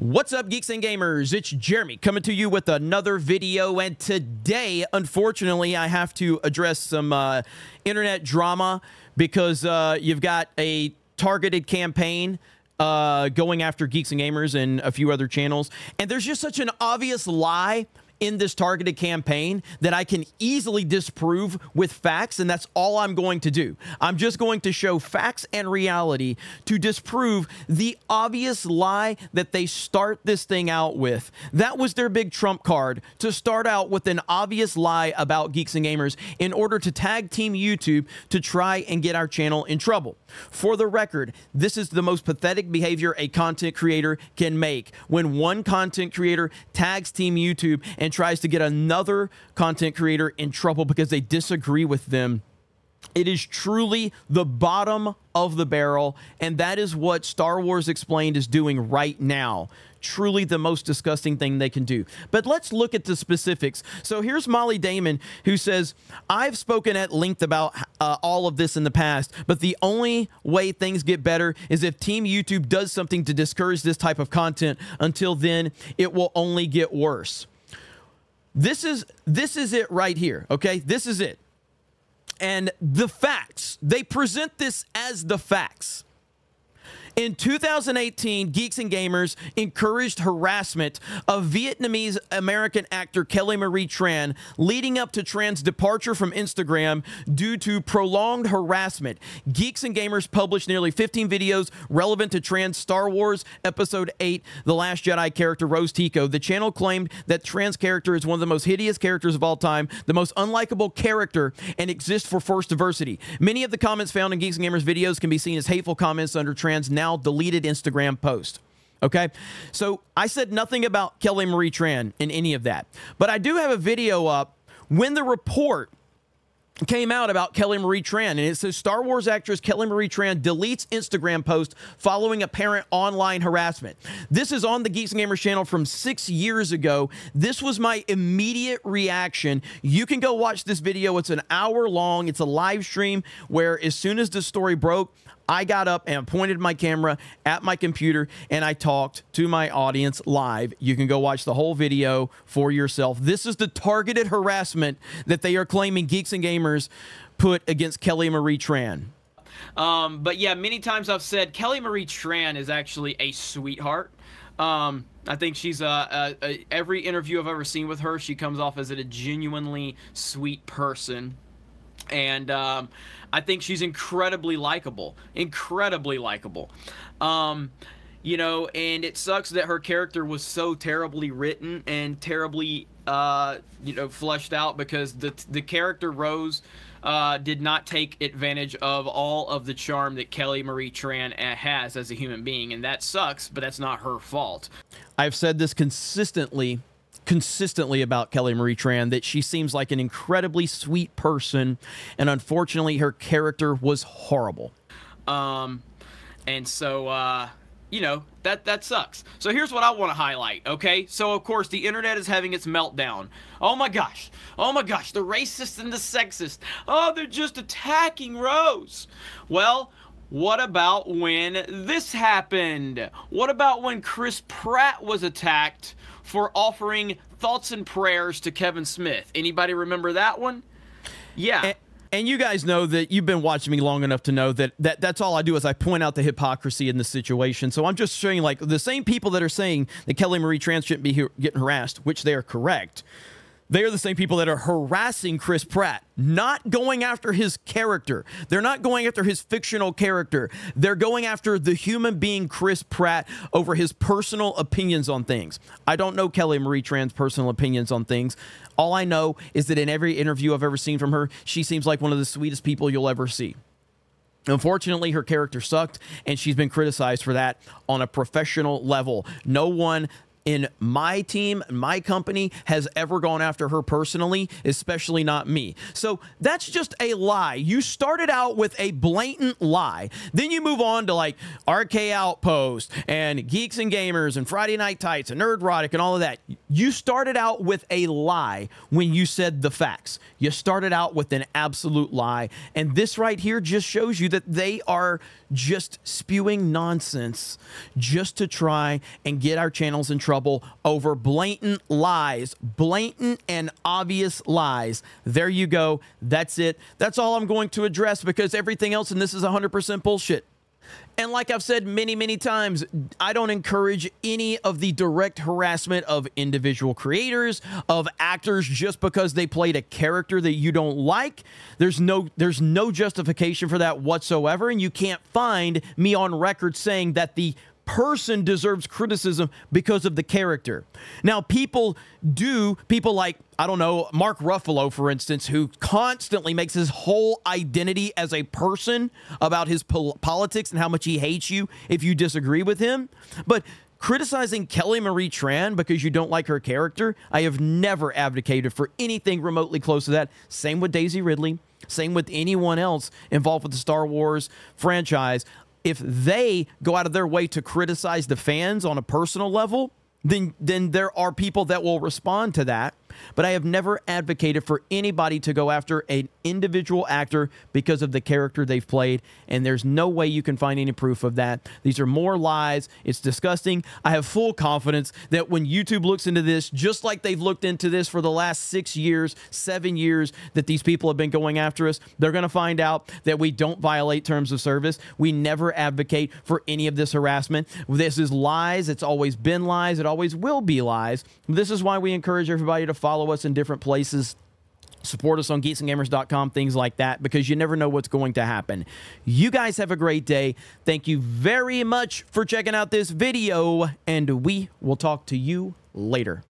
What's up, Geeks and Gamers? It's Jeremy coming to you with another video, and today, unfortunately, I have to address some internet drama because you've got a targeted campaign going after Geeks and Gamers and a few other channels, and there's just such an obvious lie in this targeted campaign that I can easily disprove with facts, and that's all I'm going to do. I'm just going to show facts and reality to disprove the obvious lie that they start this thing out with. That was their big trump card, to start out with an obvious lie about Geeks and Gamers in order to tag Team YouTube to try and get our channel in trouble. For the record, this is the most pathetic behavior a content creator can make, when one content creator tags Team YouTube and tries to get another content creator in trouble because they disagree with them. It is truly the bottom of the barrel, and that is what Star Wars Explained is doing right now. Truly the most disgusting thing they can do. But let's look at the specifics. So here's Molly Damon, who says, I've spoken at length about all of this in the past, but the only way things get better is if Team YouTube does something to discourage this type of content. Until then, it will only get worse. This is it right here, okay? This is it. And the facts, they present this as the facts. In 2018, Geeks and Gamers encouraged harassment of Vietnamese American actor Kelly Marie Tran, leading up to Tran's departure from Instagram due to prolonged harassment. Geeks and Gamers published nearly 15 videos relevant to Tran's Star Wars Episode 8, The Last Jedi character Rose Tico. The channel claimed that Tran's character is one of the most hideous characters of all time, the most unlikable character, and exists for forced diversity. Many of the comments found in Geeks and Gamers videos can be seen as hateful comments under Tran's now deleted Instagram post. Okay, so I said nothing about Kelly Marie Tran in any of that, but I do have a video up when the report came out about Kelly Marie Tran, and it says Star Wars actress Kelly Marie Tran deletes Instagram post following apparent online harassment. This is on the Geeks and Gamers channel from 6 years ago. This was my immediate reaction. You can go watch this video. It's an hour long. It's a live stream where as soon as the story broke, I got up and pointed my camera at my computer and I talked to my audience live. You can go watch the whole video for yourself. This is the targeted harassment that they are claiming Geeks and Gamers put against Kelly Marie Tran. But yeah, many times I've said Kelly Marie Tran is actually a sweetheart. I think she's every interview I've ever seen with her, she comes off as a genuinely sweet person. And I think she's incredibly likable. Incredibly likable. You know, and it sucks that her character was so terribly written and terribly, you know, fleshed out, because the character Rose did not take advantage of all of the charm that Kelly Marie Tran has as a human being. And that sucks, but that's not her fault. I've said this consistently about Kelly Marie Tran, that she seems like an incredibly sweet person, and unfortunately her character was horrible. And so you know, that sucks. So here's what I want to highlight, okay? So of course the internet is having its meltdown. Oh my gosh, the racist and the sexist, oh, they're just attacking Rose. Well, what about when this happened? What about when Chris Pratt was attacked for offering thoughts and prayers to Kevin Smith? Anybody remember that one? Yeah. And you guys know that you've been watching me long enough to know that that's all I do is I point out the hypocrisy in this situation. So I'm just showing, like, the same people that are saying that Kelly Marie Tran shouldn't be getting harassed, which they are correct. They are the same people that are harassing Chris Pratt, not going after his character. They're not going after his fictional character. They're going after the human being Chris Pratt over his personal opinions on things. I don't know Kelly Marie Tran's personal opinions on things. All I know is that in every interview I've ever seen from her, she seems like one of the sweetest people you'll ever see. Unfortunately, her character sucked, and she's been criticized for that on a professional level. No one in my team, my company, has ever gone after her personally, especially not me. So that's just a lie. You started out with a blatant lie. Then you move on to like RK Outpost and Geeks and Gamers and Friday Night Tights and Nerdrotic and all of that. You started out with a lie when you said the facts. You started out with an absolute lie. And this right here just shows you that they are just spewing nonsense just to try and get our channels in trouble over blatant lies, blatant and obvious lies. There you go. That's it. That's all I'm going to address, because everything else in this is 100% bullshit. And like I've said many, many times, I don't encourage any of the direct harassment of individual creators, of actors, just because they played a character that you don't like. There's no justification for that whatsoever, and you can't find me on record saying that the person deserves criticism because of the character. Now, people like, I don't know, Mark Ruffalo, for instance, who constantly makes his whole identity as a person about his politics and how much he hates you if you disagree with him. But criticizing Kelly Marie Tran because you don't like her character, I have never advocated for anything remotely close to that. Same with Daisy Ridley. Same with anyone else involved with the Star Wars franchise. If they go out of their way to criticize the fans on a personal level, then there are people that will respond to that. But I have never advocated for anybody to go after an individual actor because of the character they've played, and there's no way you can find any proof of that. These are more lies. It's disgusting. I have full confidence that when YouTube looks into this, just like they've looked into this for the last 6 years, 7 years that these people have been going after us, they're going to find out that we don't violate terms of service. We never advocate for any of this harassment. This is lies. It's always been lies. It always will be lies. This is why we encourage everybody to follow us in different places, support us on geeksandgamers.com, things like that, because you never know what's going to happen. You guys have a great day. Thank you very much for checking out this video, and we will talk to you later.